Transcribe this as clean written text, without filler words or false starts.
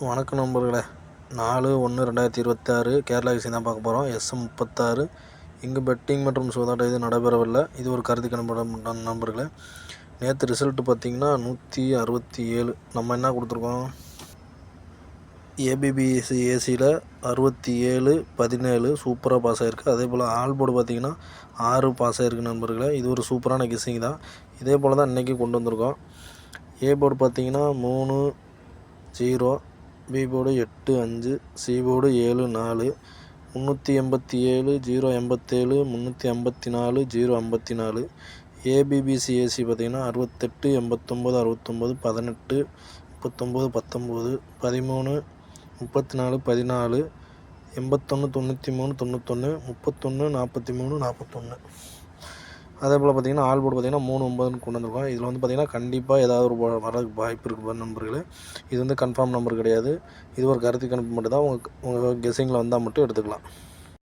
வணக்கம் நண்பர்களே. 4/1/2026 கேரளா விஷயம் தான் பார்க்க போகிறோம். SM36. இங்கு பெட்டிங் மற்றும் சூதாட்டம் எதுவும் நடைபெறவில்லை. இது ஒரு கருத்து கணிப்பு நண்பர்களே. நேற்று ரிசல்ட் பார்த்திங்கன்னா 167. நம்ம என்ன கொடுத்துருக்கோம், ஏபிபிஎஸ்சி ஏசியில் 67/17 சூப்பராக பாஸ் ஆகிருக்கு. அதே போல் ஆல் போர்டு பார்த்திங்கன்னா 6 பாஸ் ஆகிருக்கு நண்பர்களே. இது ஒரு சூப்பரான கெஸ்ஸிங் தான். இதே போல் தான் இன்றைக்கி கொண்டு வந்திருக்கோம். ஏ போர்டு பார்த்திங்கன்னா 3-0, B board 8-5, C board 7-4, 387, 087, 354, 054. A B B C A C பார்த்திங்கன்னா 68, 89, 69, 18, 39, 19, 13, 34, 14, 81, 93, 91, 31, 43, 41. அதே போல் பார்த்திங்கன்னா ஆல் போர்டு பார்த்திங்கன்னா 3-9 கொண்டு வந்திருக்கோம். இதில் வந்து பார்த்திங்கன்னா கண்டிப்பாக ஏதாவது ஒரு வரதுக்கு வாய்ப்பு இருக்குது நண்பர்களே. இது வந்து கன்ஃபார்ம் நம்பர் கிடையாது. இது ஒரு கருத்து கணிப்பு மட்டும் தான். உங்கள் கெஸ்ஸிங்கில் வந்தால் மட்டும் எடுத்துக்கலாம்.